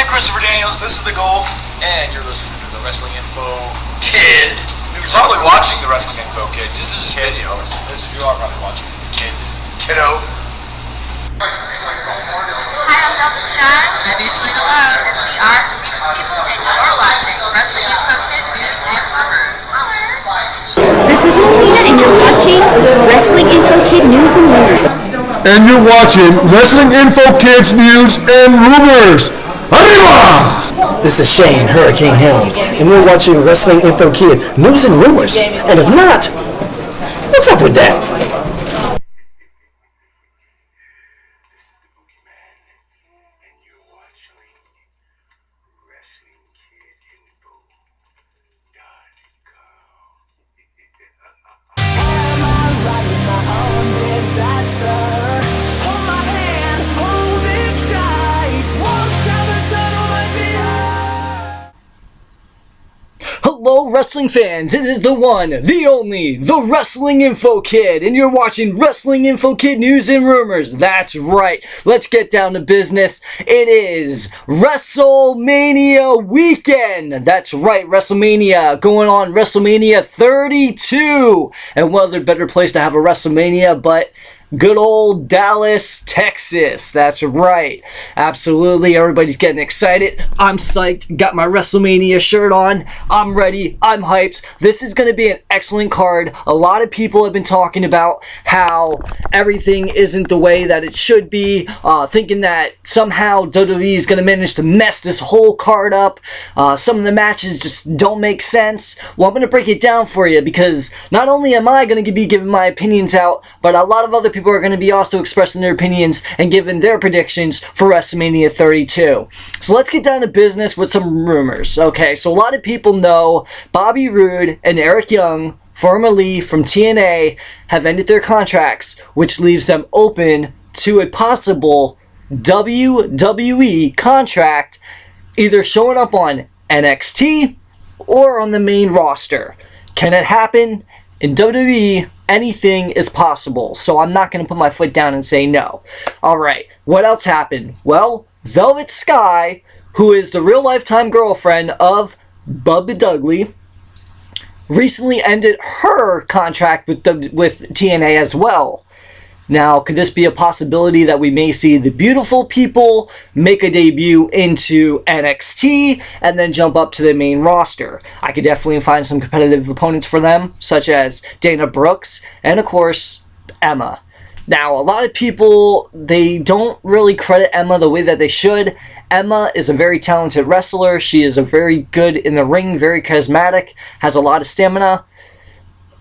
Christopher Daniels. This is the Gold. And you're listening to the Wrestling Info Kid. You're probably watching the Wrestling Info Kid. Just as a kid, you know. As you are probably watching Kid. Kiddo. Hi, I'm Velvet Sky. I'm Ashley Love. We are Beautiful People, and you're watching Wrestling Info Kid News and Rumors. This is Melina, and you're watching Wrestling Info Kid News and Rumors. And you're watching Wrestling Info Kids News and Rumors. Arriba! This is Shane, Hurricane Helms, and we're watching Wrestling Info Kid News and Rumors. And if not, what's up with that? Hello wrestling fans, it is the one, the only, the Wrestling Info Kid, and you're watching Wrestling Info Kid News and Rumors. That's right, let's get down to business. It is Wrestlemania weekend. That's right, WrestleMania, going on WrestleMania 32. And what other better place to have a WrestleMania but good old Dallas, Texas. That's right. Absolutely. Everybody's getting excited. I'm psyched. Got my WrestleMania shirt on. I'm ready. I'm hyped. This is going to be an excellent card. A lot of people have been talking about how everything isn't the way that it should be. Thinking that somehow WWE is going to manage to mess this whole card up. Some of the matches just don't make sense. Well, I'm going to break it down for you because not only am I going to be giving my opinions out, but a lot of other people are going to be also expressing their opinions and giving their predictions for WrestleMania 32. So let's get down to business with some rumors. Okay, so a lot of people know Bobby Roode and Eric Young, formerly from TNA, have ended their contracts, which leaves them open to a possible WWE contract either showing up on NXT or on the main roster. Can it happen? In WWE, anything is possible, so I'm not going to put my foot down and say no. Alright, what else happened? Well, Velvet Sky, who is the real lifetime girlfriend of Bubba Dudley, recently ended her contract with TNA as well. Now, could this be a possibility that we may see the Beautiful People make a debut into NXT and then jump up to the main roster? I could definitely find some competitive opponents for them, such as Dana Brooks and, of course, Emma. Now, a lot of people, they don't really credit Emma the way that they should. Emma is a very talented wrestler. She is a very good in the ring, very charismatic, has a lot of stamina.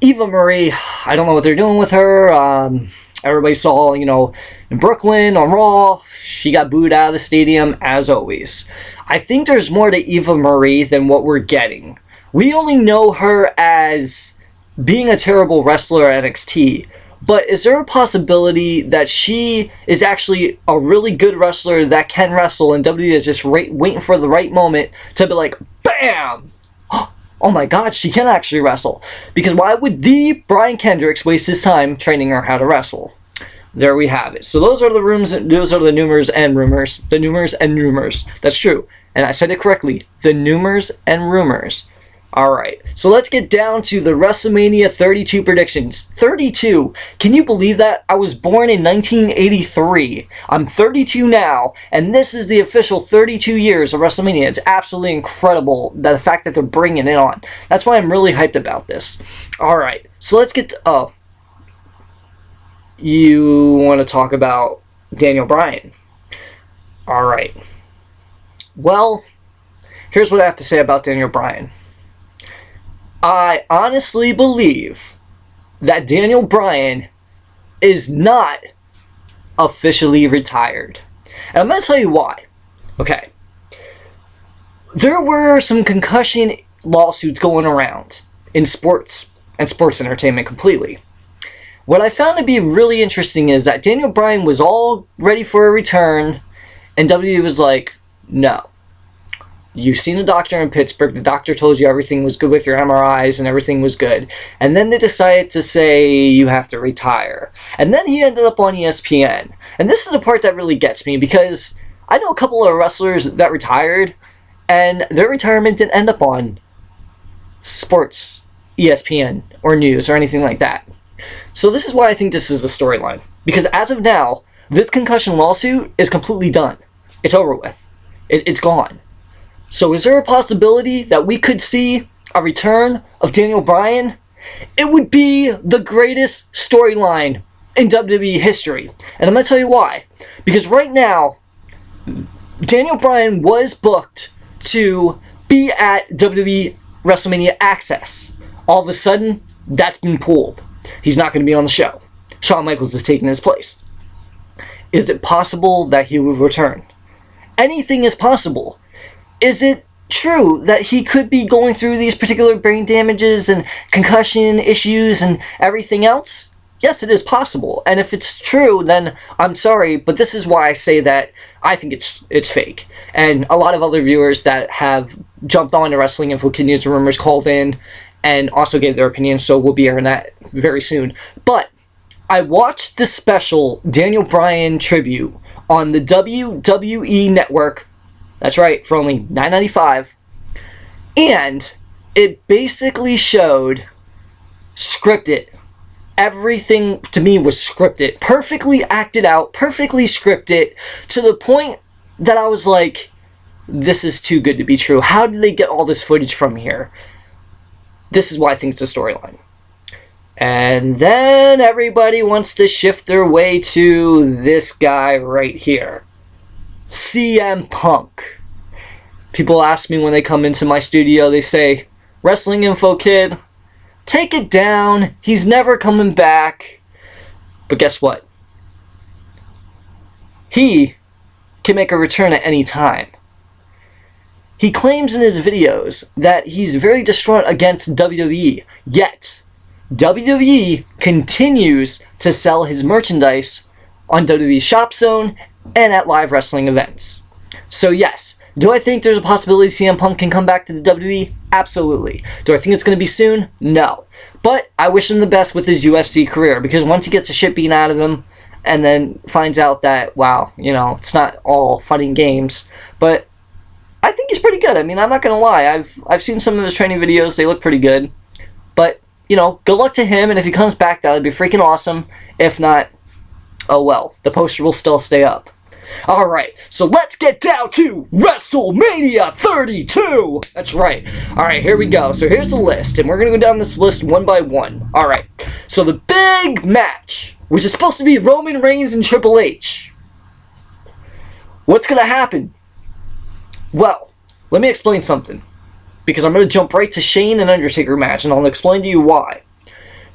Eva Marie, I don't know what they're doing with her. Everybody saw, in Brooklyn on Raw, she got booed out of the stadium as always. I think there's more to Eva Marie than what we're getting. We only know her as being a terrible wrestler at NXT, but is there a possibility that she is actually a really good wrestler that can wrestle and WWE is just waiting for the right moment to be like, BAM! Oh my god, she can actually wrestle. Because why would the Brian Kendricks waste his time training her how to wrestle? There we have it. So those are the rumors and rumors. The numers and rumors. That's true. And I said it correctly. The numers and rumors. Alright, so let's get down to the WrestleMania 32 predictions. 32! Can you believe that? I was born in 1983. I'm 32 now, and this is the official 32 years of WrestleMania. It's absolutely incredible, the fact that they're bringing it on. That's why I'm really hyped about this. Alright, so let's get to... Oh. You want to talk about Daniel Bryan. Alright. Well, here's what I have to say about Daniel Bryan. I honestly believe that Daniel Bryan is not officially retired. And I'm going to tell you why. Okay. There were some concussion lawsuits going around in sports and sports entertainment completely. What I found to be really interesting is that Daniel Bryan was all ready for a return, and WWE was like, no. You've seen a doctor in Pittsburgh. The doctor told you everything was good with your MRIs and everything was good. And then they decided to say you have to retire. And then he ended up on ESPN. And this is the part that really gets me because I know a couple of wrestlers that retired, and their retirement didn't end up on sports, ESPN, or news, or anything like that. So this is why I think this is a storyline. Because as of now, this concussion lawsuit is completely done. It's over with. It's gone. So is there a possibility that we could see a return of Daniel Bryan? It would be the greatest storyline in WWE history. And I'm going to tell you why. Because right now, Daniel Bryan was booked to be at WWE WrestleMania Access. All of a sudden, that's been pulled. He's not going to be on the show. Shawn Michaels is taking his place. Is it possible that he will return? Anything is possible. Is it true that he could be going through these particular brain damages and concussion issues and everything else? Yes, it is possible. And if it's true, then I'm sorry, but this is why I say that I think it's fake. And a lot of other viewers that have jumped on to Wrestling Info Kid News and Rumors called in and also gave their opinions, so we'll be airing that very soon. But I watched the special Daniel Bryan tribute on the WWE Network. That's right, for only $9.95. And it basically showed scripted. Everything to me was scripted. Perfectly acted out, perfectly scripted, to the point that I was like, this is too good to be true. How did they get all this footage from here? This is why I think it's a storyline. And then everybody wants to shift their way to this guy right here. CM Punk. People ask me when they come into my studio, they say, Wrestling Info Kid, take it down. He's never coming back. But guess what? He can make a return at any time. He claims in his videos that he's very distraught against WWE, yet WWE continues to sell his merchandise on WWE Shop Zone and at live wrestling events. So yes, do I think there's a possibility CM Punk can come back to the WWE? Absolutely. Do I think it's going to be soon? No. But I wish him the best with his UFC career, because once he gets the shit beaten out of him and then finds out that, wow, you know, it's not all fun and games, but I think he's pretty good. I mean, I'm not going to lie. I've seen some of his training videos. They look pretty good. But, you know, good luck to him, and if he comes back, that would be freaking awesome. If not, oh well, the poster will still stay up. Alright, so let's get down to WrestleMania 32! That's right. Alright, here we go. So here's the list, and we're going to go down this list one by one. Alright, so the big match, which is supposed to be Roman Reigns and Triple H. What's going to happen? Well, let me explain something, because I'm going to jump right to Shane and Undertaker match, and I'll explain to you why.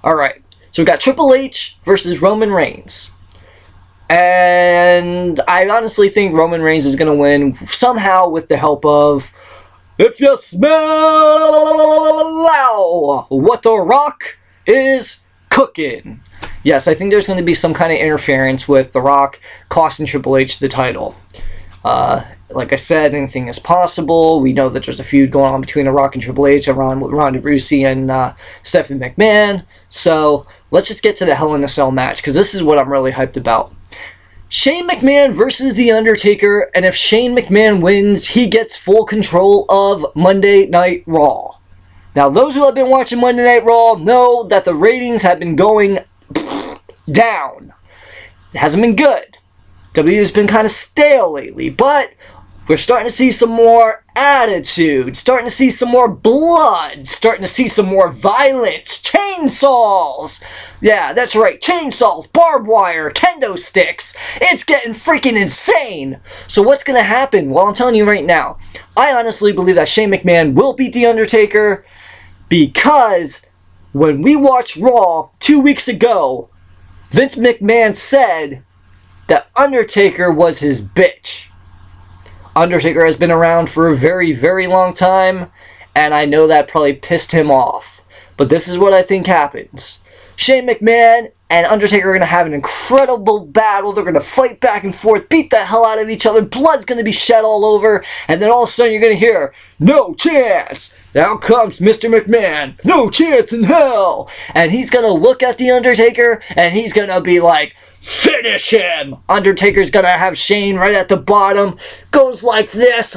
Alright, so we got Triple H versus Roman Reigns. And I honestly think Roman Reigns is going to win somehow with the help of, if you smell what The Rock is cooking. Yes, I think there's going to be some kind of interference with The Rock costing Triple H the title. Like I said, anything is possible. We know that there's a feud going on between The Rock and Triple H around Ronda Rousey and Stephanie McMahon. So let's just get to the Hell in a Cell match, because this is what I'm really hyped about. Shane McMahon versus The Undertaker, and if Shane McMahon wins, he gets full control of Monday Night Raw. Now, those who have been watching Monday Night Raw know that the ratings have been going down. It hasn't been good. WWE has been kind of stale lately, but we're starting to see some more attitude, starting to see some more blood, starting to see some more violence, chainsaws. Yeah, that's right, chainsaws, barbed wire, kendo sticks. It's getting freaking insane. So what's going to happen? Well, I'm telling you right now, I honestly believe that Shane McMahon will beat The Undertaker, because when we watched Raw 2 weeks ago, Vince McMahon said that Undertaker was his bitch. Undertaker has been around for a very, very long time, and I know that probably pissed him off. But this is what I think happens. Shane McMahon and Undertaker are going to have an incredible battle. They're going to fight back and forth, beat the hell out of each other. Blood's going to be shed all over, and then all of a sudden you're going to hear, "No chance! Now comes Mr. McMahon. No chance in hell!" And he's going to look at The Undertaker, and he's going to be like, Finish him! Undertaker's gonna have Shane right at the bottom. Goes like this.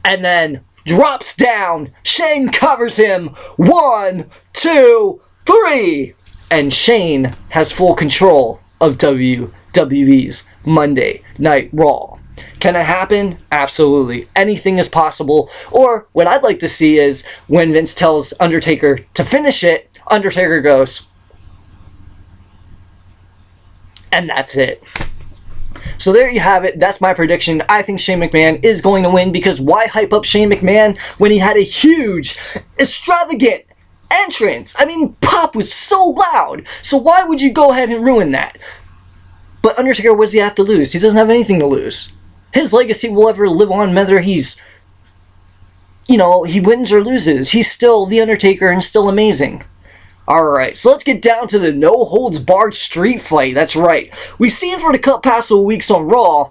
And then drops down. Shane covers him. 1, 2, 3. And Shane has full control of WWE's Monday Night Raw. Can it happen? Absolutely. Anything is possible. Or what I'd like to see is when Vince tells Undertaker to finish it, Undertaker goes. And that's it. So there you have it. That's my prediction. I think Shane McMahon is going to win because why hype up Shane McMahon when he had a huge, extravagant entrance? I mean, pop was so loud. So why would you go ahead and ruin that? But Undertaker, what does he have to lose? He doesn't have anything to lose. His legacy will ever live on whether he's, he wins or loses. He's still The Undertaker and still amazing. Alright, so let's get down to the no-holds-barred street fight. That's right. We've seen for the past couple weeks on Raw,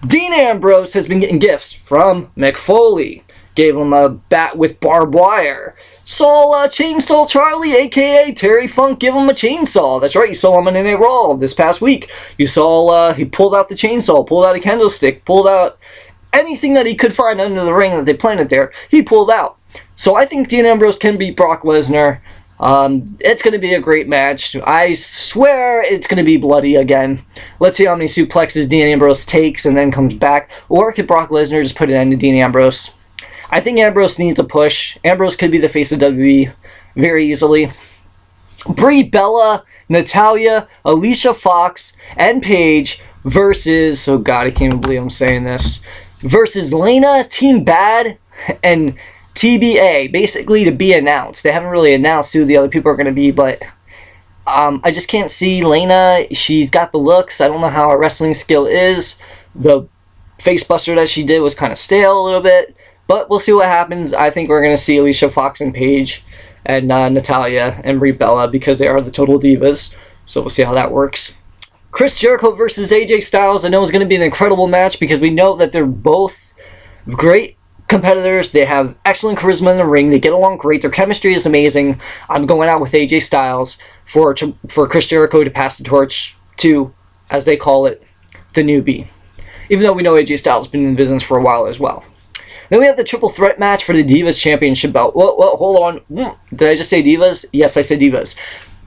Dean Ambrose has been getting gifts from Mick Foley. Gave him a bat with barbed wire. Saw Chainsaw Charlie, a.k.a. Terry Funk, give him a chainsaw. That's right, you saw him on Monday Night Raw this past week. You saw he pulled out the chainsaw, pulled out a kendo stick, pulled out anything that he could find under the ring that they planted there, he pulled out. So I think Dean Ambrose can beat Brock Lesnar. It's going to be a great match. I swear it's going to be bloody again. Let's see how many suplexes Dean Ambrose takes and then comes back. Or could Brock Lesnar just put an end to Dean Ambrose? I think Ambrose needs a push. Ambrose could be the face of WWE very easily. Brie Bella, Natalya, Alicia Fox, and Paige versus, oh god, I can't even believe I'm saying this, versus Lana, Team Bad, and TBA, basically to be announced. They haven't really announced who the other people are going to be, but I just can't see Lana. She's got the looks. I don't know how her wrestling skill is. The face buster that she did was kind of stale a little bit, but we'll see what happens. I think we're going to see Alicia Fox and Paige and Natalya and Brie Bella because they are the Total Divas, so we'll see how that works. Chris Jericho versus AJ Styles. I know it's going to be an incredible match because we know that they're both great competitors. They have excellent charisma in the ring. They get along great. Their chemistry is amazing. I'm going out with AJ Styles for Chris Jericho to pass the torch to, as they call it, the newbie. Even though we know AJ Styles has been in business for a while as well. Then we have the triple threat match for the Divas Championship belt. Well, hold on. Did I just say Divas? Yes, I said Divas.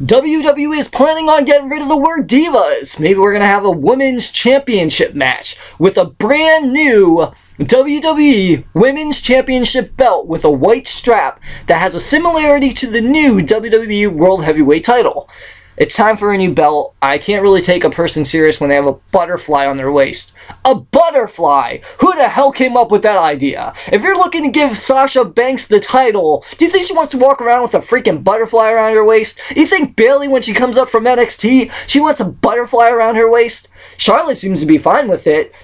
WWE is planning on getting rid of the word Divas. Maybe we're going to have a Women's Championship match with a brand new WWE Women's Championship belt with a white strap that has a similarity to the new WWE World Heavyweight title. It's time for a new belt. I can't really take a person serious when they have a butterfly on their waist. A butterfly! Who the hell came up with that idea? If you're looking to give Sasha Banks the title, do you think she wants to walk around with a freaking butterfly around her waist? You think Bayley, when she comes up from NXT, she wants a butterfly around her waist? Charlotte seems to be fine with it.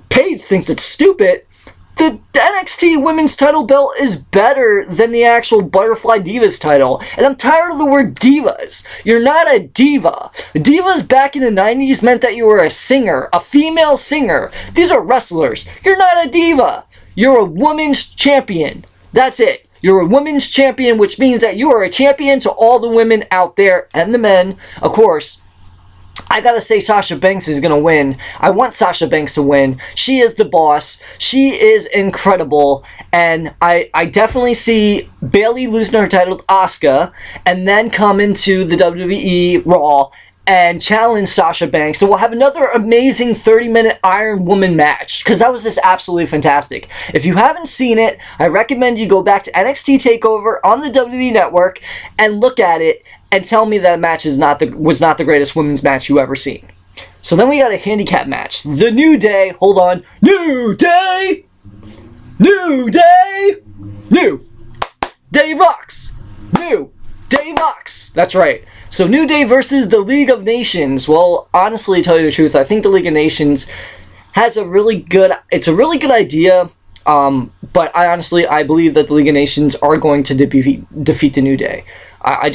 Paige thinks it's stupid. The NXT Women's title belt is better than the actual Butterfly Divas title. And I'm tired of the word divas. You're not a diva. Divas back in the 90s meant that you were a singer, a female singer. These are wrestlers. You're not a diva. You're a women's champion. That's it. You're a women's champion, which means that you are a champion to all the women out there and the men, of course. I gotta say Sasha Banks is gonna win. I want Sasha Banks to win. She is the boss. She is incredible. And I definitely see Bayley losing her title to Asuka and then come into the WWE Raw and challenge Sasha Banks. So we'll have another amazing 30-minute Iron Woman match because that was just absolutely fantastic. If you haven't seen it, I recommend you go back to NXT TakeOver on the WWE Network and look at it and tell me that match was not the greatest women's match you ever seen. So then we got a handicap match. The New Day, hold on. New Day! New Day! New Day rocks! New Day rocks! That's right. So New Day versus the League of Nations. Well, honestly, to tell you the truth, I think the League of Nations has a really good idea. But I believe that the League of Nations are going to defeat the New Day. I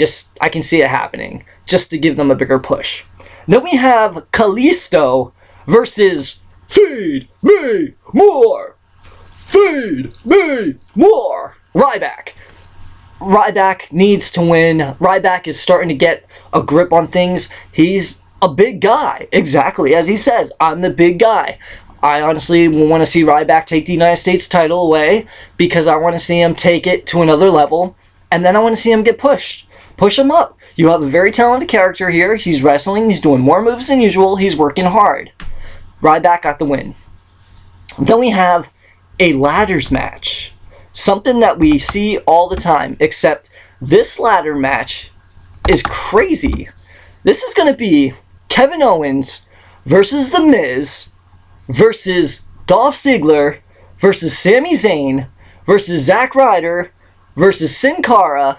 can see it happening, just to give them a bigger push. Then we have Kalisto versus Feed Me More! Feed Me More! Ryback. Ryback needs to win. Ryback is starting to get a grip on things. He's a big guy. Exactly as he says, I'm the big guy. I honestly want to see Ryback take the United States title away because I want to see him take it to another level, and then I want to see him get pushed. Push him up. You have a very talented character here. He's wrestling. He's doing more moves than usual. He's working hard. Ryback got the win. Then we have a ladders match. Something that we see all the time, except this ladder match is crazy. This is going to be Kevin Owens versus The Miz versus Dolph Ziggler versus Sami Zayn versus Zack Ryder versus Sin Cara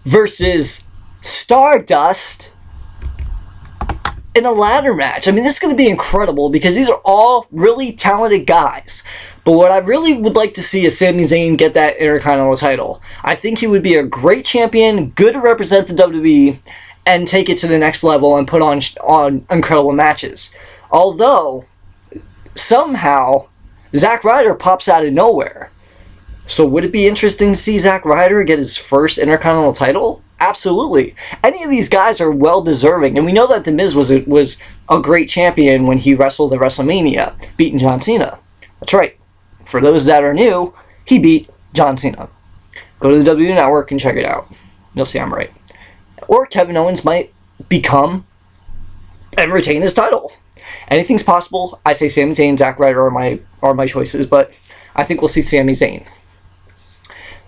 versus Stardust in a ladder match. I mean, this is going to be incredible because these are all really talented guys. But what I really would like to see is Sami Zayn get that Intercontinental title. I think he would be a great champion, good to represent the WWE, and take it to the next level and put on incredible matches. Although, somehow, Zack Ryder pops out of nowhere. So would it be interesting to see Zack Ryder get his first Intercontinental title? Absolutely. Any of these guys are well deserving, and we know that The Miz was a great champion when he wrestled at WrestleMania, beating John Cena. That's right. For those that are new, he beat John Cena. Go to the WWE Network and check it out. You'll see I'm right. Or Kevin Owens might become and retain his title. Anything's possible. I say Sami Zayn and Zack Ryder are my choices, but I think we'll see Sami Zayn.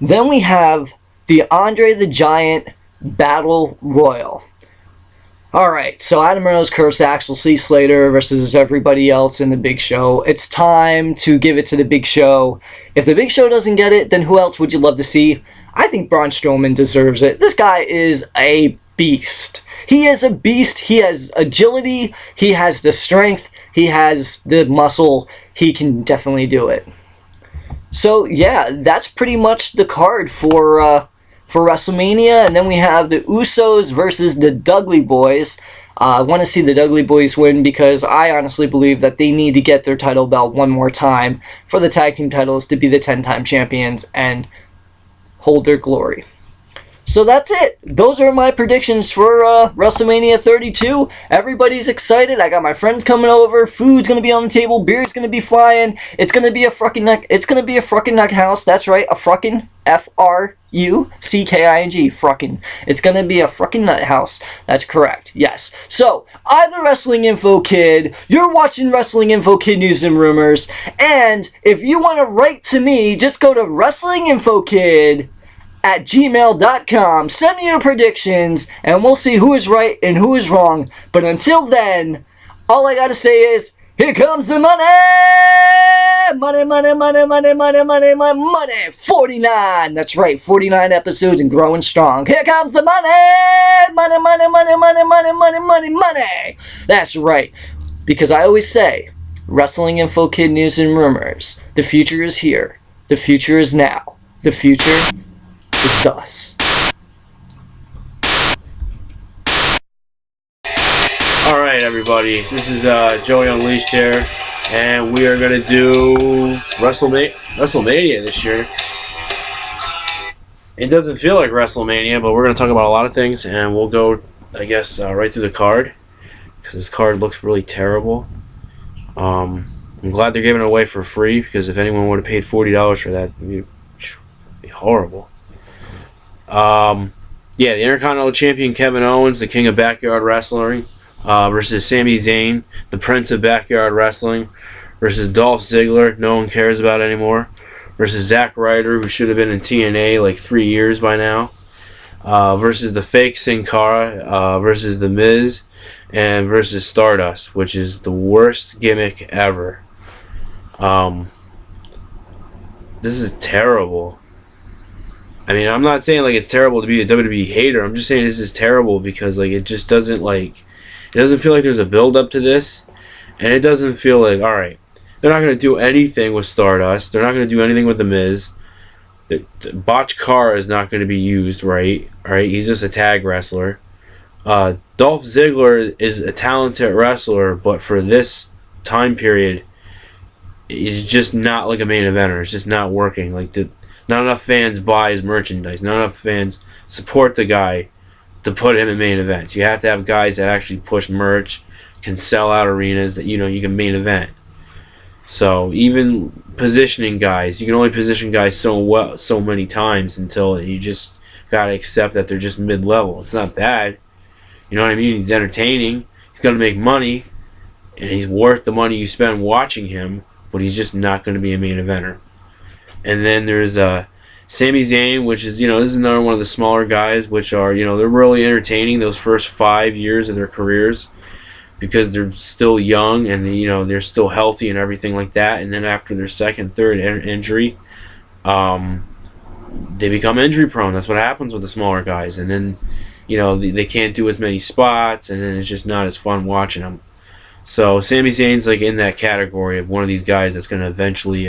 Then we have the Andre the Giant Battle Royal. Alright, so Adam Rose, Curtis Axel, C. Slater versus everybody else in the Big Show. It's time to give it to the Big Show. If the Big Show doesn't get it, then who else would you love to see? I think Braun Strowman deserves it. This guy is a beast. He is a beast. He has agility. He has the strength. He has the muscle. He can definitely do it. So, yeah, that's pretty much the card for WrestleMania. And then we have the Usos versus the Dudley Boys. I want to see the Dudley Boys win because I honestly believe that they need to get their title belt one more time for the tag team titles to be the 10-time champions and hold their glory. So that's it. Those are my predictions for WrestleMania 32. Everybody's excited. I got my friends coming over. Food's gonna be on the table. Beer's gonna be flying. It's gonna be a fucking nut. It's gonna be a fucking nut house. That's right, a fucking F-R-U-C-K-I-N-G. Fucking. It's gonna be a fucking nut house. That's correct. Yes. So I'm the Wrestling Info Kid. You're watching Wrestling Info Kid News and Rumors. And if you want to write to me, just go to WrestlingInfoKid@gmail.com. Send me your predictions, and we'll see who is right and who is wrong. But until then, all I gotta say is, here comes the money! Money, money, money, money, money, money, money, money! 49! That's right, 49 episodes and growing strong. Here comes the money! Money, money, money, money, money, money, money, money! That's right, because I always say, Wrestling Info Kid News and Rumors, the future is here. The future is now. The future... it's us. Alright everybody, this is Joey Unleashed here, and we are going to do WrestleMania this year. It doesn't feel like WrestleMania, but we're going to talk about a lot of things, and we'll go, I guess, right through the card, because this card looks really terrible. I'm glad they're giving it away for free, because if anyone would have paid $40 for that, it would be horrible. Yeah, the Intercontinental Champion Kevin Owens, the King of Backyard Wrestling, versus Sami Zayn, the Prince of Backyard Wrestling, versus Dolph Ziggler, no one cares about anymore, versus Zack Ryder, who should have been in TNA like 3 years by now, versus the fake Sin Cara, versus The Miz, and versus Stardust, which is the worst gimmick ever. This is terrible. I mean, I'm not saying like it's terrible to be a WWE hater. I'm just saying this is terrible because like it just doesn't like, it doesn't feel like there's a build up to this, and it doesn't feel like, all right, they're not gonna do anything with Stardust. They're not gonna do anything with The Miz. The Botch Cara is not gonna be used, right? All right, he's just a tag wrestler. Dolph Ziggler is a talented wrestler, but for this time period, he's just not like a main eventer. It's just not working. Like not enough fans buy his merchandise. Not enough fans support the guy to put him in main events. You have to have guys that actually push merch, can sell out arenas, that you can main event. So even positioning guys, you can only position guys so many times until you just gotta accept that they're just mid-level. It's not bad, you know what I mean? He's entertaining, he's gonna make money, and he's worth the money you spend watching him, but he's just not gonna be a main eventer. And then there's Sami Zayn, which is, this is another one of the smaller guys, which are, they're really entertaining those first 5 years of their careers, because they're still young and they're still healthy and everything like that. And then after their second, third injury, they become injury prone. That's what happens with the smaller guys. And then they can't do as many spots, and then it's just not as fun watching them. So Sami Zayn's like in that category of one of these guys that's going to eventually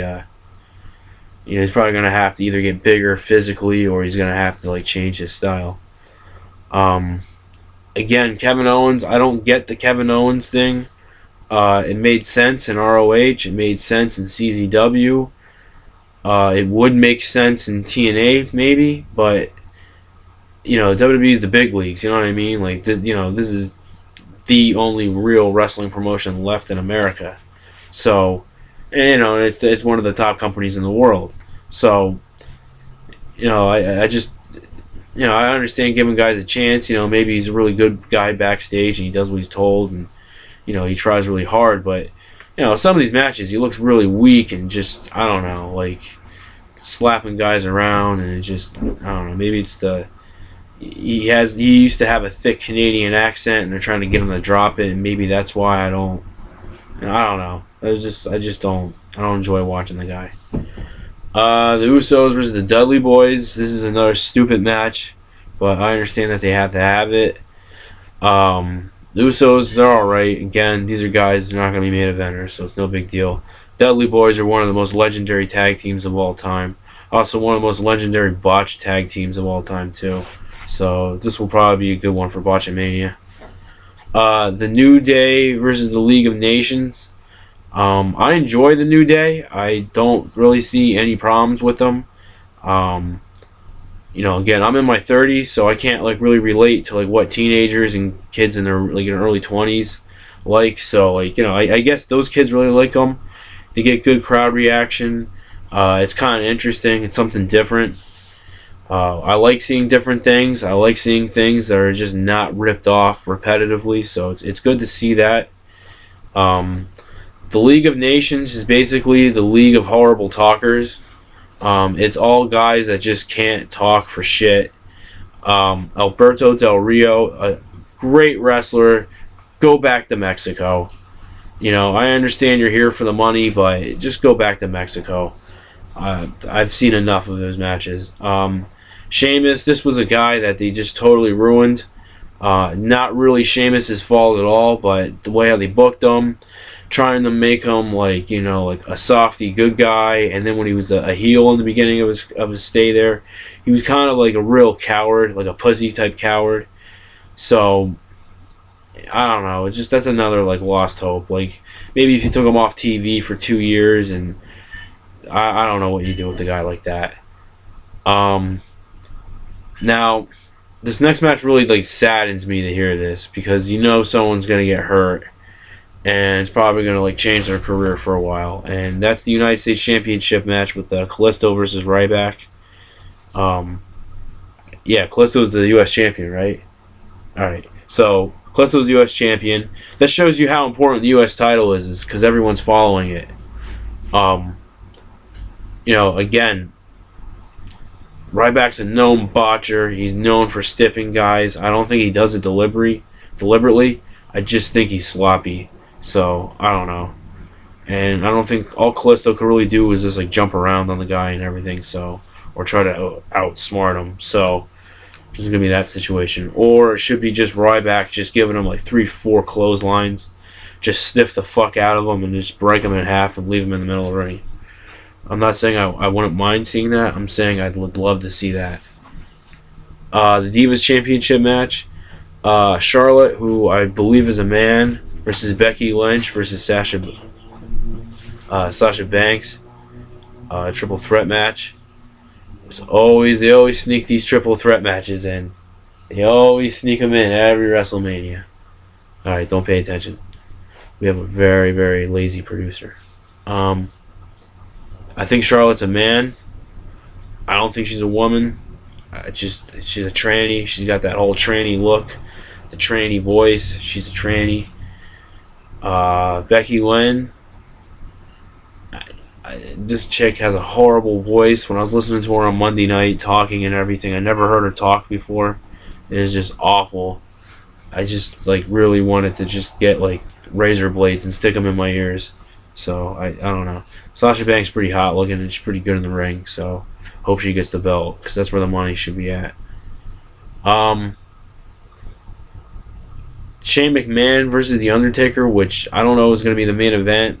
he's probably going to have to either get bigger physically, or he's going to have to like change his style. Again, Kevin Owens, I don't get the Kevin Owens thing. It made sense in ROH. It made sense in CZW. It would make sense in TNA maybe, but WWE is the big leagues. You know what I mean? Like this is the only real wrestling promotion left in America. So, it's one of the top companies in the world. So, I just. I understand giving guys a chance. Maybe he's a really good guy backstage and he does what he's told, and he tries really hard. But some of these matches he looks really weak and just, I don't know, like slapping guys around, and it just, I don't know. Maybe it's he used to have a thick Canadian accent and they're trying to get him to drop it, and maybe that's why I don't know. I just don't enjoy watching the guy. The Usos versus the Dudley Boys. This is another stupid match, but I understand that they have to have it. The Usos, they're alright. Again, these are guys, they're not going to be main eventers, so it's no big deal. Dudley Boys are one of the most legendary tag teams of all time. Also one of the most legendary botch tag teams of all time, too. So this will probably be a good one for Botchamania. The New Day versus the League of Nations. I enjoy the New Day. I don't really see any problems with them. Again, I'm in my 30s, so I can't really relate to what teenagers and kids in their early 20s like. So I guess those kids really like them. They get good crowd reaction. It's kind of interesting. It's something different. I like seeing different things. I like seeing things that are just not ripped off repetitively. So it's good to see that. The League of Nations is basically the League of Horrible Talkers. It's all guys that just can't talk for shit. Alberto Del Rio, a great wrestler. Go back to Mexico. I understand you're here for the money, but just go back to Mexico. I've seen enough of those matches. Sheamus, this was a guy that they just totally ruined. Not really Sheamus' fault at all, but the way how they booked him, trying to make him like a softy good guy, and then when he was a heel in the beginning of his stay there, he was kind of like a real coward, like a pussy type coward. So I don't know, it's just, that's another lost hope. Like maybe if you took him off TV for 2 years, and I don't know what you do with a guy like that. Now this next match really saddens me to hear this, because someone's gonna get hurt, and it's probably going to change their career for a while. And that's the United States Championship match with Kalisto versus Ryback. Yeah, Kalisto's the U.S. champion, right? Alright, so Kalisto's the U.S. champion. That shows you how important the U.S. title is because everyone's following it. Again, Ryback's a known botcher. He's known for stiffing guys. I don't think he does it deliberately. I just think he's sloppy. So, I don't know. And I don't think all Kalisto could really do is just jump around on the guy and everything, so, or try to outsmart him. So, there's going to be that situation. Or it should be just Ryback just giving him 3-4 clotheslines. Just sniff the fuck out of him and just break him in half and leave him in the middle of the ring. I'm not saying I wouldn't mind seeing that. I'm saying I'd love to see that. The Divas Championship match. Charlotte, who I believe is a man, versus Becky Lynch versus Sasha Banks. Triple threat match. They always sneak these triple threat matches in. They always sneak them in every WrestleMania. Alright, don't pay attention. We have a very, very lazy producer. I think Charlotte's a man. I don't think she's a woman. She's a tranny. She's got that whole tranny look, the tranny voice. She's a tranny. Becky Lynn. This chick has a horrible voice. When I was listening to her on Monday night talking and everything, I never heard her talk before. It is just awful. I just really wanted to just get razor blades and stick them in my ears. So I don't know. Sasha Banks pretty hot looking and she's pretty good in the ring. So hope she gets the belt because that's where the money should be at. Shane McMahon versus The Undertaker, which I don't know is going to be the main event.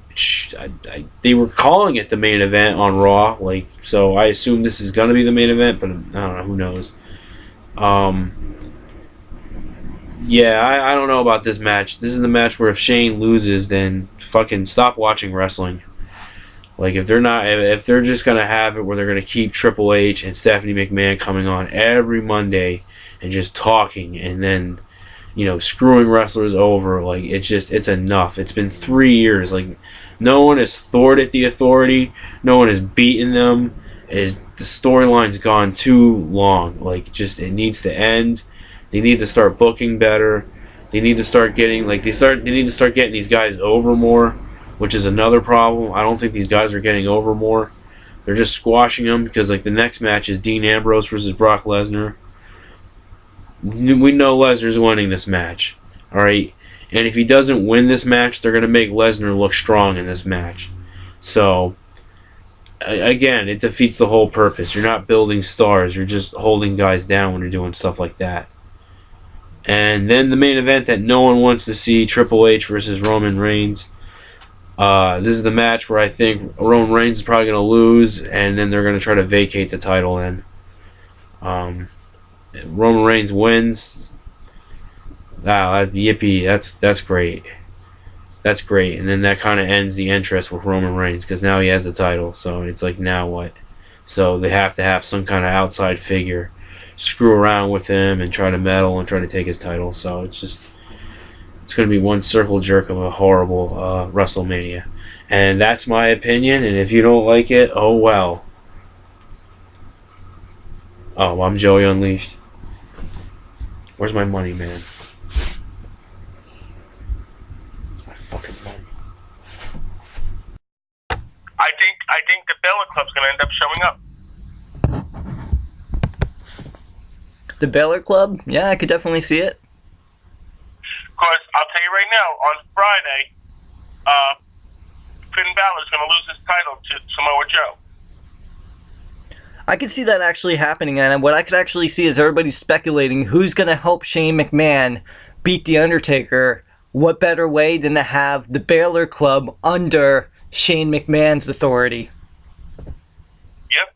They were calling it the main event on Raw, so I assume this is going to be the main event, but I don't know, who knows. Yeah, I don't know about this match. This is the match where if Shane loses, then fucking stop watching wrestling. If they're just going to have it where they're going to keep Triple H and Stephanie McMahon coming on every Monday and just talking and then screwing wrestlers over, it's enough. It's been 3 years. No one has thwarted the Authority. No one has beaten them. The storyline's gone too long. It needs to end. They need to start booking better. They need to start getting they need to start getting these guys over more, which is another problem. I don't think these guys are getting over more. They're just squashing them because the next match is Dean Ambrose versus Brock Lesnar. We know Lesnar's winning this match, all right? And if he doesn't win this match, they're going to make Lesnar look strong in this match. So, again, it defeats the whole purpose. You're not building stars. You're just holding guys down when you're doing stuff like that. And then the main event that no one wants to see, Triple H versus Roman Reigns. This is the match where I think Roman Reigns is probably going to lose, and then they're going to try to vacate the title in. Roman Reigns wins. Yippee! That's great. That's great. And then that kind of ends the interest with Roman Reigns because now he has the title. So it's now what? So they have to have some kind of outside figure screw around with him and try to meddle and try to take his title. So it's going to be one circle jerk of a horrible WrestleMania. And that's my opinion. And if you don't like it, oh well. Oh, I'm Joey Unleashed. Where's my money, man? My fucking money. I think the Bella Club's gonna end up showing up. The Baylor Club? Yeah, I could definitely see it. Because I'll tell you right now, on Friday, Finn Balor's gonna lose his title to Samoa Joe. I could see that actually happening, and what I could actually see is everybody speculating who's going to help Shane McMahon beat The Undertaker. What better way than to have the Baylor Club under Shane McMahon's authority? Yep.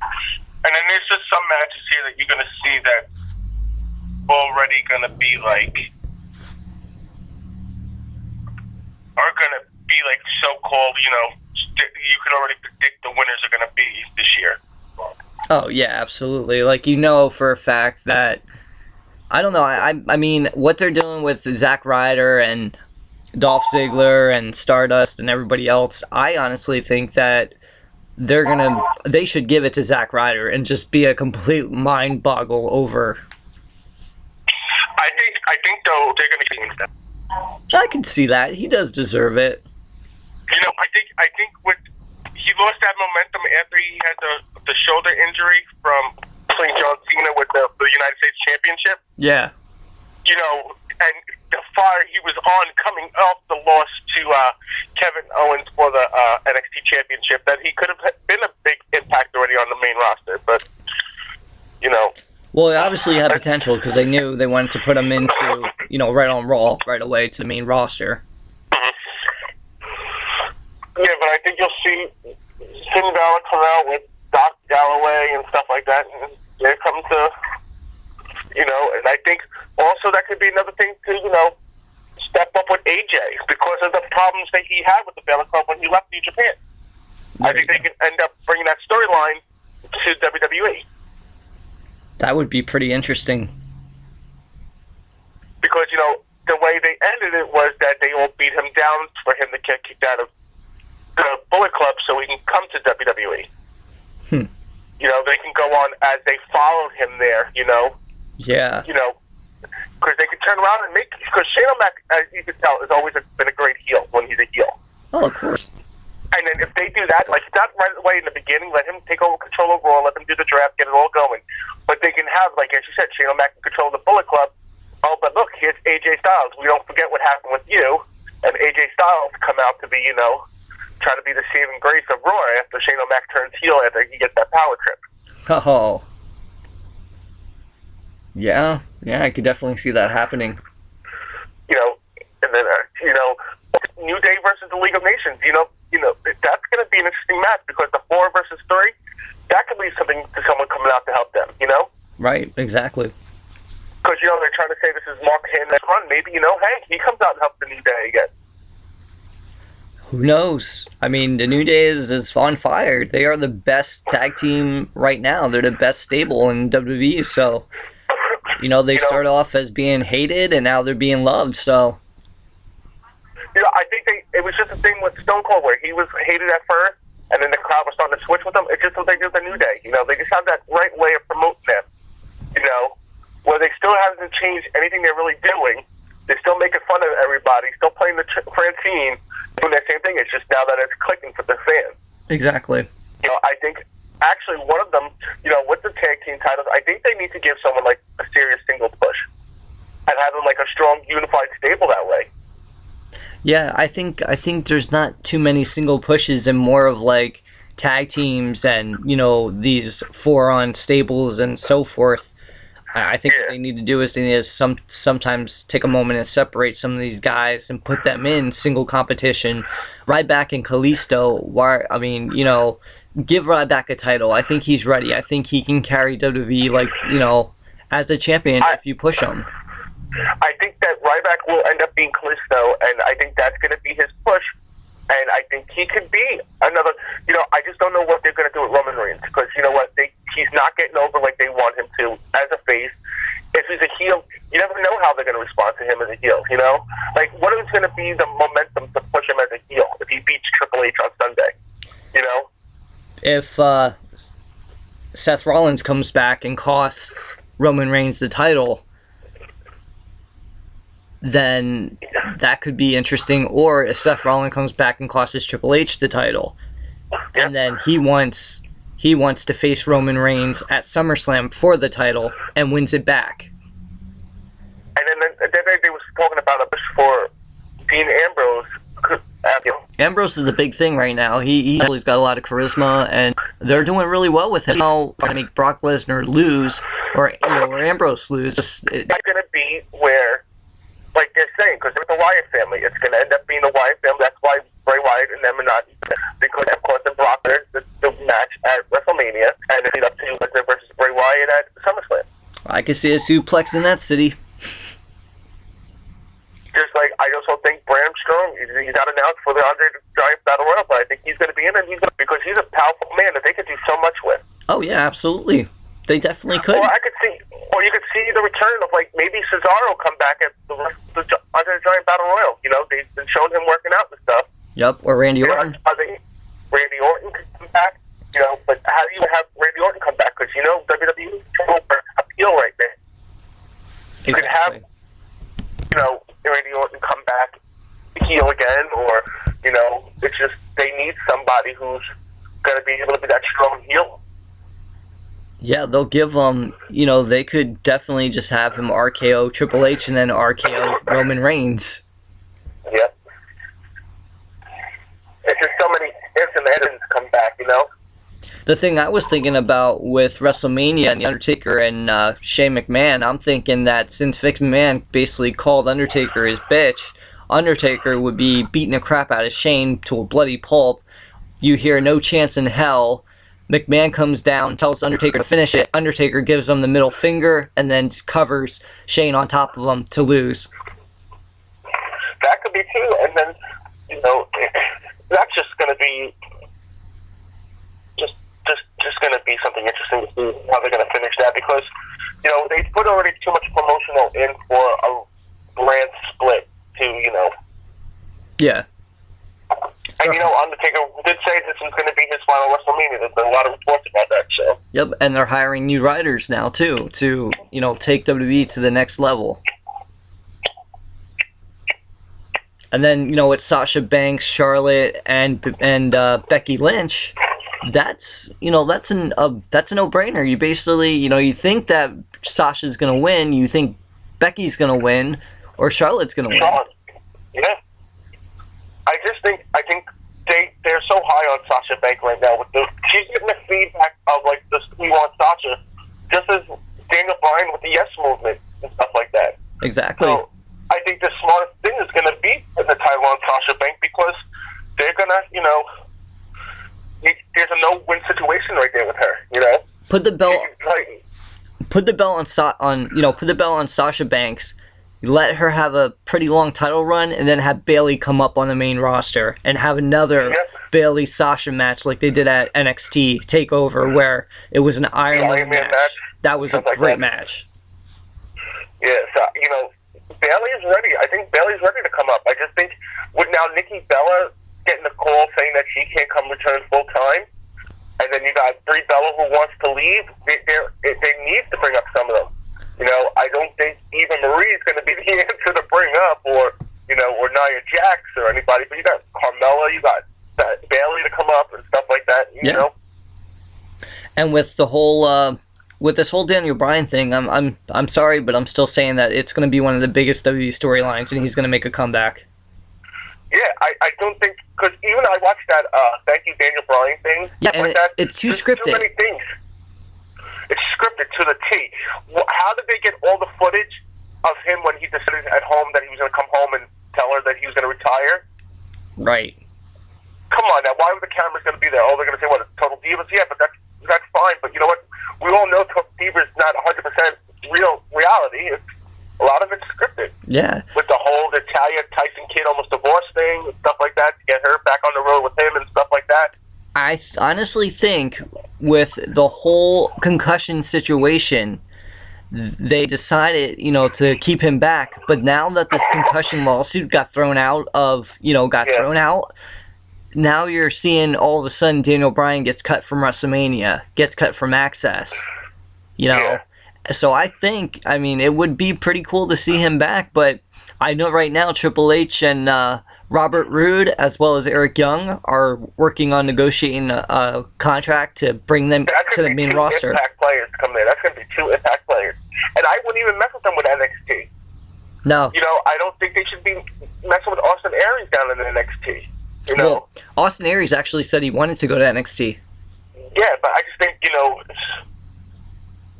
And then there's just some matches here that you're going to see that already going to be are going to be so-called, you can already predict the winners are going to be this year. Oh, yeah, absolutely. For a fact that, I don't know, I mean, what they're doing with Zack Ryder and Dolph Ziggler and Stardust and everybody else, I honestly think that they should give it to Zack Ryder and just be a complete mind boggle over. I think though, they're going to change that. I can see that. He does deserve it. I think he lost that momentum after he had the shoulder injury from playing John Cena with the United States Championship. Yeah. And the fire he was on coming off the loss to Kevin Owens for the NXT Championship, that he could have been a big impact already on the main roster. But, Well, obviously he had potential because they knew they wanted to put him into, right on Raw right away to the main roster. Yeah, but I think you'll see Finn Balor come out with Doc Galloway and stuff like that, and there comes and I think also that could be another thing to, step up with AJ because of the problems that he had with the Balor Club when he left New Japan. I think they can end up bringing that storyline to WWE. That would be pretty interesting. Because, the way they ended it was that they all beat him down for him to get kicked out of the Bullet Club so he can come to WWE. You know, they can go on as they followed him there, you know. Yeah. You know, because they can turn around and make... Because Shane O'Mac, as you can tell, has always been a great heel when he's a heel. Oh, of course. And then if they do that, like, not right away in the beginning, let him take over control of Raw, let them do the draft, get it all going. But they can have, like, as you said, Shane O'Mac can control the Bullet Club. Oh, but look, here's AJ Styles. We don't forget what happened with you. And AJ Styles come out to be, you know, try to be the saving grace of Raw after Shane O'Mac turns heel after he gets that power trip. Oh. Yeah, I could definitely see that happening. You know, and then, you know, New Day versus the League of Nations, you know, that's going to be an interesting match because the 4 versus 3, that could be something to someone coming out to help them, you know? Right, exactly. Because, you know, they're trying to say this is Mark Han's run. Maybe, you know, hey, he comes out and helps the New Day again. Who knows? I mean, the New Day is on fire. They are the best tag team right now. They're the best stable in WWE, so, you know, they start off as being hated, and now they're being loved, so... You know, I think it was just a thing with Stone Cold where he was hated at first, and then the crowd was starting to switch with him. It's just what they did with the New Day. You know, they just have that right way of promoting them. You know, where they still haven't changed anything they're really doing. They're still making fun of everybody, still playing the Francine, doing that same thing. It's just now that it's clicking for the fans. Exactly. You know, I think actually one of them, you know, with the tag team titles, I think they need to give someone like a serious single push and have them like a strong, unified stable that way. Yeah, I think there's not too many single pushes and more of like tag teams and, you know, these 4-on stables and so forth. I think what they need to do is they need to sometimes take a moment and separate some of these guys and put them in single competition. Ryback and Kalisto, I mean, you know, give Ryback a title. I think he's ready. I think he can carry WWE, like, you know, as a champion if you push him. I think that Ryback will end up being Kalisto, and I think that's going to be his push. And I think he could be another, you know, I just don't know what they're going to do with Roman Reigns, because, you know what, he's not getting over like they want him to as a face. If he's a heel, you never know how they're going to respond to him as a heel, you know? Like, what is going to be the momentum to push him as a heel if he beats Triple H on Sunday, you know? If Seth Rollins comes back and costs Roman Reigns the title, then that could be interesting. Or if Seth Rollins comes back and costs Triple H the title, and then he wants to face Roman Reigns at SummerSlam for the title and wins it back. And then they was talking about a push for Dean Ambrose. Ambrose is a big thing right now. He's got a lot of charisma, and they're doing really well with him. Now, trying to make Brock Lesnar lose or Ambrose lose, it's going to be where, like they're saying, because with the Wyatt family, it's going to end up being the Wyatt family. That's why Bray Wyatt and them are not, because of course the Brock there's the match at WrestleMania, and it lead up to Lesnar versus Bray Wyatt at SummerSlam. I can see a suplex in that city. Just like I also think Bram Strong, he's not announced for the Andre the Giant Battle Royal, but I think he's going to be in, and because he's a powerful man that they could do so much with. Oh yeah, absolutely. They definitely could. Or you could see the return of like maybe Cesaro come back at the Andre the Giant Battle Royal. You know, they've been showing him working out and stuff. Yep, or Randy Orton. I think Randy Orton could come back. You know, but how do you have Randy Orton come back? Because you know WWE is trying to appeal right there. You could have, you know, Randy Orton come back, heel again, or you know, it's just they need somebody who's going to be able to be that strong heel. Yeah, they'll give him, you know, they could definitely just have him RKO Triple H and then RKO Roman Reigns. Yep. It's just so many ifs and ends come back, you know? The thing I was thinking about with WrestleMania and The Undertaker and Shane McMahon, I'm thinking that since Vince McMahon basically called Undertaker his bitch, Undertaker would be beating the crap out of Shane to a bloody pulp. You hear no chance in hell. McMahon comes down, tells Undertaker to finish it. Undertaker gives him the middle finger and then just covers Shane on top of him to lose. That could be too, and then, you know, that's just going to be just going to be something interesting to see how they're going to finish that, because, you know, they put already too much promotional in for a brand split Yeah. And, Undertaker did say this was going to be his final WrestleMania. There's been a lot of reports about that, so. Yep, and they're hiring new writers now, too, to, take WWE to the next level. And then, it's Sasha Banks, Charlotte, and Becky Lynch. That's a no-brainer. You basically, you think that Sasha's going to win, you think Becky's going to win, or Charlotte's going to win. Charlotte. Yeah. I think they're so high on Sasha Banks right now. She's getting the feedback of we want Sasha, just as Daniel Bryan with the Yes Movement and stuff like that. Exactly. So I think the smartest thing is going to be the title on Sasha Banks because they're going to, there's a no-win situation right there with her. Put the belt. Put the belt on Sasha Banks. Let her have a pretty long title run, and then have Bayley come up on the main roster and have another Bayley Sasha match like they did at NXT Takeover, where it was an Iron Man match. That was a great match. Yeah, so Bayley's ready. I think Bayley's ready to come up. I just think with now Nikki Bella getting a call saying that she can't come return full time, and then you got Brie Bella who wants to leave. They need to bring up some of them. I don't think Eva Marie is going to be the answer to bring up, or Nia Jax or anybody. But you got Carmella, you got Bayley to come up and stuff like that. You know. And with the whole with this whole Daniel Bryan thing, I'm sorry, but I'm still saying that it's going to be one of the biggest WWE storylines, and he's going to make a comeback. Yeah, I don't think, because even I watched that Thank You Daniel Bryan thing. Yeah, and it's too scripted. Too many things. It's scripted to the T. How did they get all the footage of him when he decided at home that he was going to come home and tell her that he was going to retire? Right. Come on, now, why were the cameras going to be there? Oh, they're going to say, what, Total Divas? Yeah, but that's fine. But you know what? We all know Total Divas is not 100% reality. A lot of it's scripted. Yeah. With the whole Natalia Tyson Kidd almost divorce thing and stuff like that, to get her back on the road with him and stuff like that. I honestly think with the whole concussion situation, they decided, to keep him back. But now that this concussion lawsuit got thrown out, now you're seeing all of a sudden Daniel Bryan gets cut from WrestleMania, gets cut from Access. Yeah. So I think, it would be pretty cool to see him back, but I know right now Triple H and Robert Roode, as well as Eric Young, are working on negotiating a contract to bring them to the main roster. Impact players come there. That's going to be 2 Impact players. And I wouldn't even mess with them with NXT. No. I don't think they should be messing with Austin Aries down in the NXT. Well, Austin Aries actually said he wanted to go to NXT. Yeah, but I just think,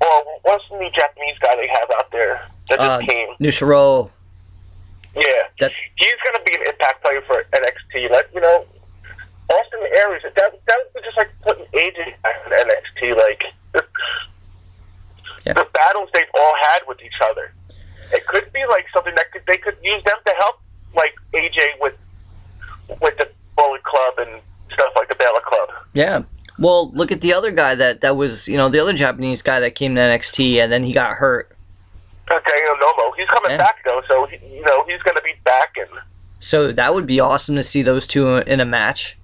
or what's the new Japanese guy they have out there that just came? Nushiro. Yeah. He's going to be an Impact player for NXT. Austin Aries, that would be just like putting AJ back in NXT. The battles they've all had with each other. It could be something that they could use them to help, AJ with the Bullet Club and stuff like the Balor Club. Yeah. Well, look at the other guy that was, the other Japanese guy that came to NXT and then he got hurt. Daniel Nomo. He's coming back, though, so, he's going to be back. So that would be awesome to see those two in a match.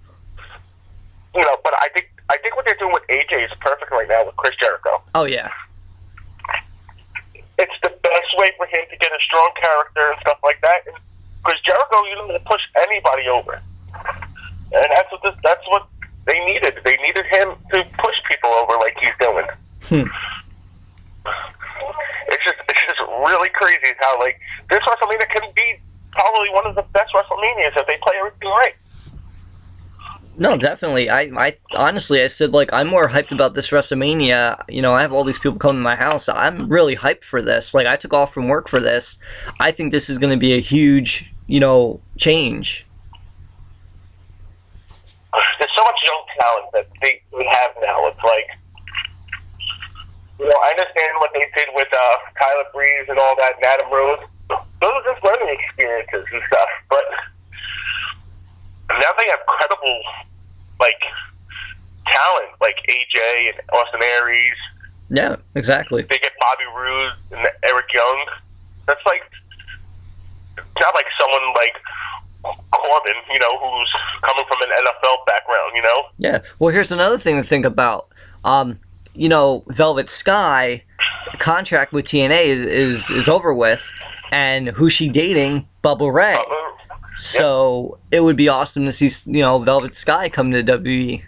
But I think what they're doing with AJ is perfect right now with Chris Jericho. Oh, yeah. It's the best way for him to get a strong character and stuff like that. Because Jericho, will push anybody over. And that's what they needed. They needed him to push people over like he's doing. It's just really crazy how this WrestleMania can be probably one of the best WrestleManias if they play everything right. No, definitely. I honestly, I said I'm more hyped about this WrestleMania. I have all these people coming to my house. I'm really hyped for this. I took off from work for this. I think this is going to be a huge, change. There's so much young talent that we have now. It's I understand what they did with Tyler Breeze and all that, and Adam Rose. Those are just learning experiences and stuff. But now they have credible, talent, like AJ and Austin Aries. Yeah, exactly. They get Bobby Roode and Eric Young. That's not like someone Corbin, who's coming from an NFL background, Yeah. Well, here's another thing to think about. Velvet Sky contract with TNA is over with, and who's she dating? Bubba Ray. So it would be awesome to see Velvet Sky come to WWE.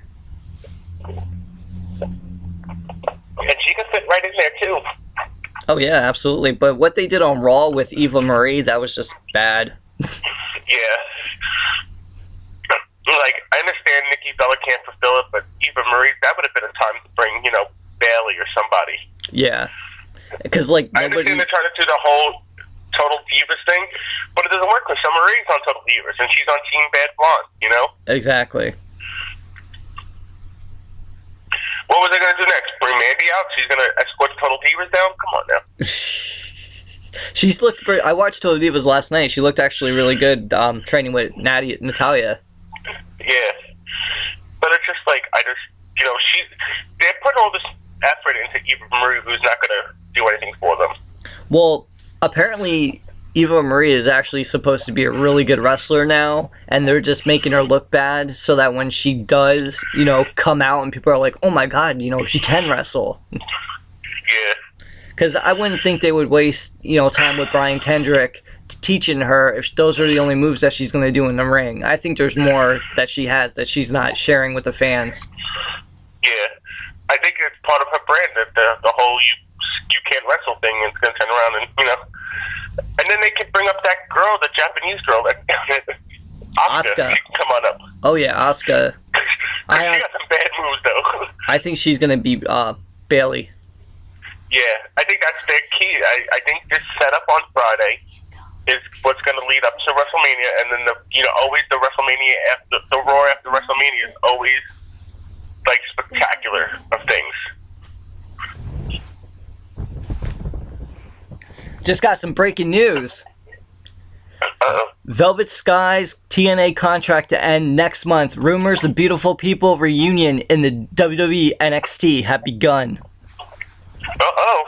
And she can fit right in there too. Oh yeah, absolutely. But what they did on Raw with Eva Marie, that was just bad. Yeah. Like, I understand Nikki Bella can't fulfill it, but Eva Marie, that would have been a time to bring, Bailey or somebody. Yeah. Because, like, I understand they're trying to do the whole Total Divas thing, but it doesn't work because Summer Rae's on Total Divas, and she's on Team Bad Blonde, Exactly. What was I going to do next? Bring Mandy out? She's going to escort the Total Divas down? Come on now. She's looked pretty... I watched Total Divas last night. She looked actually really good training with Natalia. Yeah. But it's just like, they're putting all this effort into Eva Marie, who's not going to do anything for them. Well, apparently Eva Marie is actually supposed to be a really good wrestler now, and they're just making her look bad so that when she does, come out and people are like, oh my god, she can wrestle. Yeah. Because I wouldn't think they would waste, time with Brian Kendrick teaching her if those are the only moves that she's going to do in the ring. I think there's more that she has that she's not sharing with the fans. Yeah. I think it's part of her brand, that the whole you can't wrestle thing is going to turn around and, and then they could bring up that girl, the Japanese girl, Asuka. She can come on up. Oh yeah, Asuka. She got some bad moves though. I think she's going to be Bailey. Yeah, I think that's their key. I think this setup on Friday is what's going to lead up to WrestleMania, and then always the WrestleMania after the Raw after WrestleMania is always like spectacular of things. Just got some breaking news. Uh-oh. Velvet Sky's TNA contract to end next month. Rumors of Beautiful People reunion in the WWE NXT have begun. Uh-oh.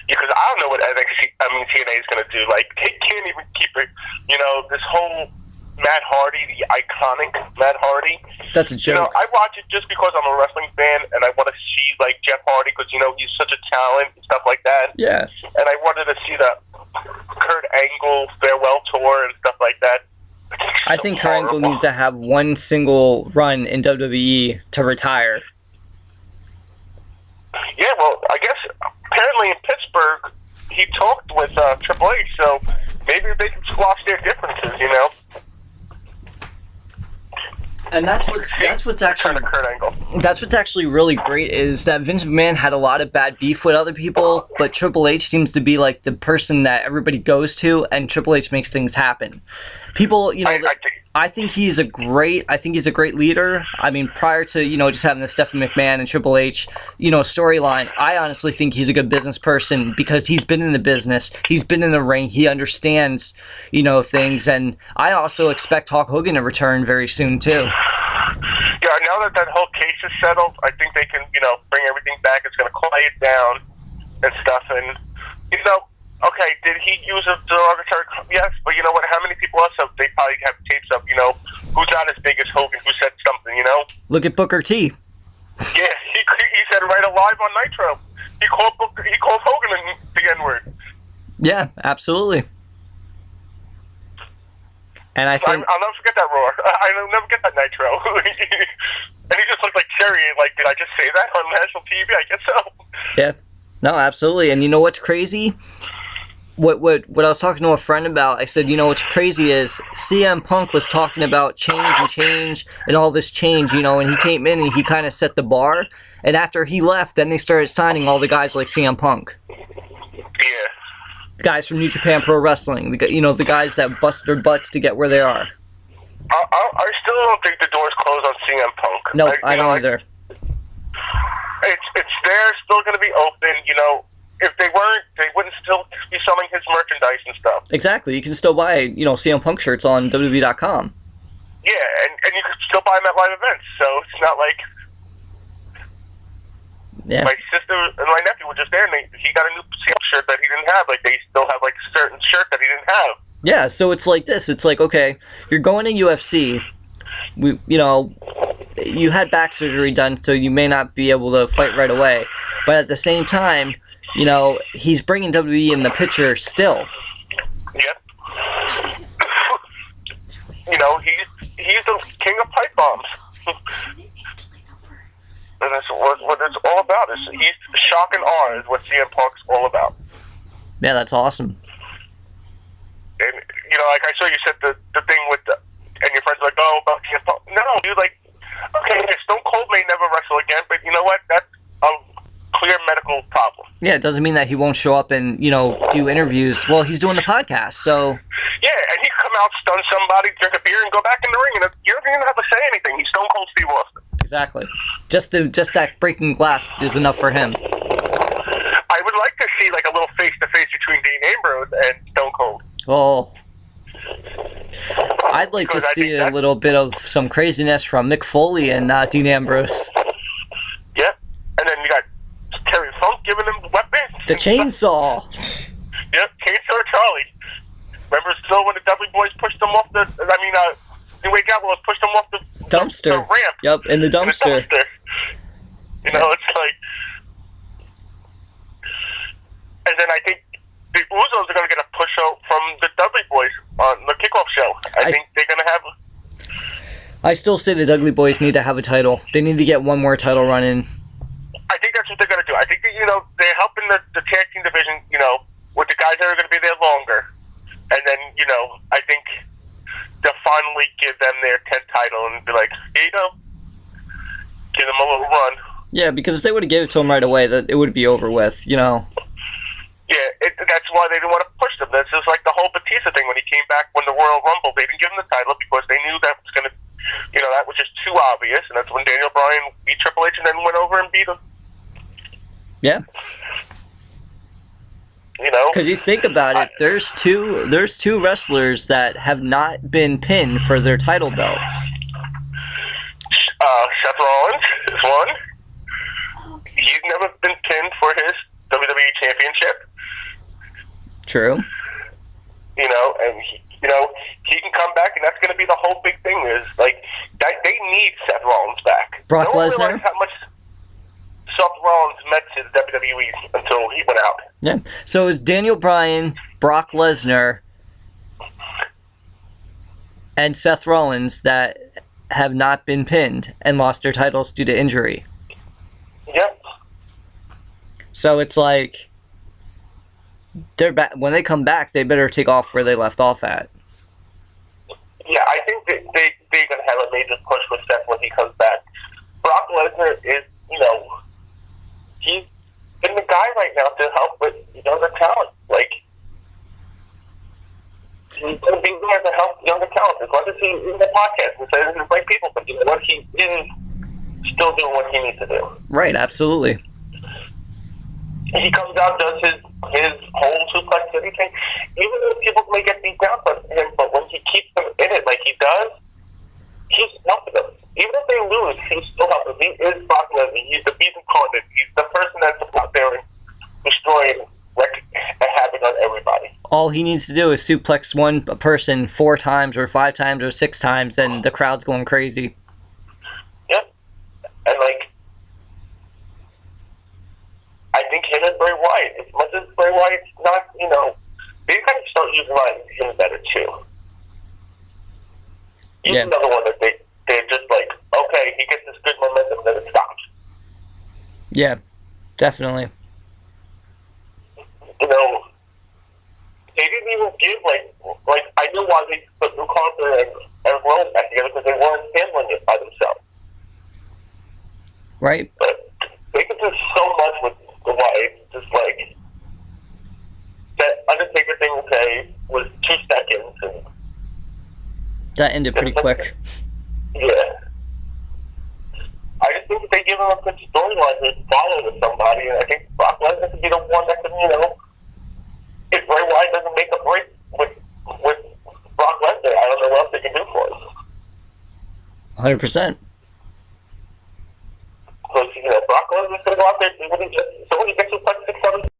Because I don't know what TNA is going to do. Like, they can't even keep it, this whole Matt Hardy, the iconic Matt Hardy. That's a joke. I watch it just because I'm a wrestling fan, and I want to see, like, Jeff Hardy, because, he's such a talent and stuff like that. Yeah. And I wanted to see the Kurt Angle farewell tour and stuff like that. I think Kurt Angle needs to have one single run in WWE to retire. Yeah, well, I guess apparently in Pittsburgh he talked with Triple H, so maybe they can squash their differences, And that's what's actually really great is that Vince McMahon had a lot of bad beef with other people, but Triple H seems to be like the person that everybody goes to, and Triple H makes things happen. People, I think he's a great leader. I mean, prior to, just having the Stephanie McMahon and Triple H, storyline, I honestly think he's a good business person because he's been in the business, he's been in the ring, he understands, things, and I also expect Hulk Hogan to return very soon, too. Yeah, now that whole case is settled, I think they can, bring everything back. It's going to quiet down and stuff, and, okay, did he use a derogatory? Yes, but you know what? How many people else they probably have tapes of? Who's not as big as Hogan? Who said something? Look at Booker T. Yeah, he said right alive on Nitro. He called Hogan the N-word. Yeah, absolutely. And I think I'll never forget that roar. I'll never get that Nitro. And he just looked like Cherry. Like, did I just say that on national TV? I guess so. Yeah. No, absolutely. And you know what's crazy? What I was talking to a friend about, I said, what's crazy is CM Punk was talking about change and all this change, and he came in and he kind of set the bar. And after he left, then they started signing all the guys like CM Punk. Yeah. Guys from New Japan Pro Wrestling, the guys that bust their butts to get where they are. I still don't think the door's closed on CM Punk. No, I don't either. It's there, still going to be open. If they weren't, they wouldn't still be selling his merchandise and stuff. Exactly. You can still buy, CM Punk shirts on WWE.com. Yeah, and you can still buy them at live events. So it's not like Yeah. My sister and my nephew were just there, and he got a new shirt that he didn't have. Like, they still have, like, a certain shirt that he didn't have. Yeah, so it's like this. It's like, okay, you're going to UFC. You had back surgery done, so you may not be able to fight right away. But at the same time, he's bringing WWE in the picture still. Yep. He's the king of pipe bombs. And that's what it's all about. He's shock and awe is what CM Punk's all about. Yeah, that's awesome. And, like I saw you said the thing with and your friends are like, oh, about CM Punk. No, dude, like, okay, Stone Cold may never wrestle again, but you know what? That's a clear medical problem. Yeah, it doesn't mean that he won't show up and, do interviews. Well, he's doing the podcast, so... Yeah, and he can come out, stun somebody, drink a beer, and go back in the ring, and you don't even have to say anything. He's Stone Cold Steve Austin. Exactly. Just that breaking glass is enough for him. I would like to see, like, a little face-to-face between Dean Ambrose and Stone Cold. Oh... I'd like to see a little bit of some craziness from Mick Foley and Dean Ambrose. Yeah, and then you got Terry Funk giving him weapons. The chainsaw. Yep, Chainsaw Charlie. Remember still when the Dudley Boys pushed him off New Way Gallows pushed him off the dumpster. The ramp. Yep, in the dumpster. It's like... And then I think the Usos are going to get a push out from the Dudley Boys on the kickoff show. I think they're going to have... I still say the Dudley Boys need to have a title. They need to get one more title run in. I think that's what they're going to do. I think that, they're helping the tag team division, with the guys that are going to be there longer. And then, I think they'll finally give them their 10th title and be like, here you go. Give them a little run. Yeah, because if they would have given it to them right away, that it would be over with, Yeah, that's why they didn't want to push them. This is like the whole Batista thing when he came back when the Royal Rumble. They didn't give him the title because they knew that was going to, that was just too obvious. And that's when Daniel Bryan beat Triple H and then went over and beat him. Yeah. Because you think about it, there's two wrestlers that have not been pinned for their title belts. Seth Rollins is one. He's never been pinned for his WWE Championship. True. And he can come back, and that's going to be the whole big thing. Is like they need Seth Rollins back. Brock no one Lesnar. realized how much Seth Rollins meant to the WWE until he went out. Yeah. So it's Daniel Bryan, Brock Lesnar, and Seth Rollins that have not been pinned and lost their titles due to injury. Yep. So it's like they're back. When they come back, they better take off where they left off at. Yeah, I think that they're going to have a major push with Seth when he comes back. Brock Lesnar is, he's been the guy right now to help with younger talent. Like, he's going to be there to help younger talent. As long as he in the podcast and says it's like people, but what he is still doing what he needs to do. Right, absolutely. He comes out, does his whole suplex city thing. Even though people may get beat down by him, but when he keeps them in it like he does, he's helping them. Even if they lose, he's still helping them. He is Brock Lesnar. He's the beast incarnate. He's the person that's out there and destroying and having on everybody. All he needs to do is suplex one person 4 times or 5 times or 6 times, and the crowd's going crazy. Yep. And I think him and Bray Wyatt, as much as Bray Wyatt's not, they kind of start utilizing him better too. He's another one that they're just like, okay, he gets this good momentum, then it stops. Yeah, definitely. They didn't even give, like I know why they put Luke Harper and Rowan back together, because they weren't handling it by themselves. Right. But they could do so much with the Wyatt, just like that Undertaker thing, okay, was 2 seconds. And that ended pretty quick. Yeah. I just think that they give him a good storyline to follow with somebody, and I think Brock Lesnar could be the one that could, if Bray Wyatt doesn't make a break with Brock Lesnar, I don't know what else they can do for him. 100%. Because, Brock Lesnar's going to go out there, so when he gets his like 6, 7